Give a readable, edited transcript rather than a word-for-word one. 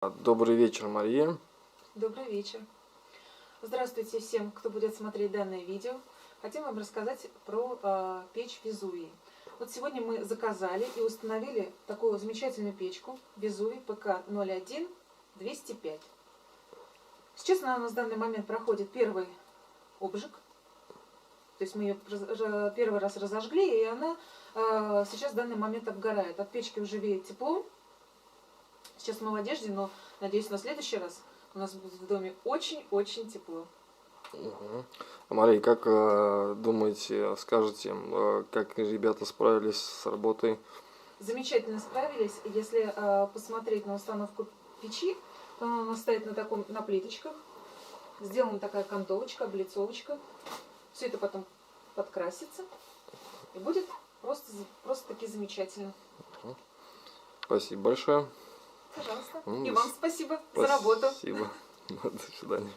Добрый вечер, Мария. Добрый вечер. Здравствуйте всем, кто будет смотреть данное видео. Хотим вам рассказать про печь Везувий. Вот сегодня мы заказали и установили такую замечательную печку Везувий ПК-01-205. Сейчас она у нас в данный момент проходит первый обжиг. То есть мы ее первый раз разожгли, и она сейчас в данный момент обгорает. От печки уже веет тепло. Сейчас мы в одежде, но надеюсь, на следующий раз у нас будет в доме очень-очень тепло. Мария, как думаете, скажете, как ребята справились с работой? Замечательно справились. Если посмотреть на установку печи, то она у нас стоит на плиточках. Сделана такая окантовочка, облицовочка. Все это потом подкрасится. И будет просто-таки замечательно. Спасибо большое. Пожалуйста. И вам спасибо за работу. Спасибо. До свидания.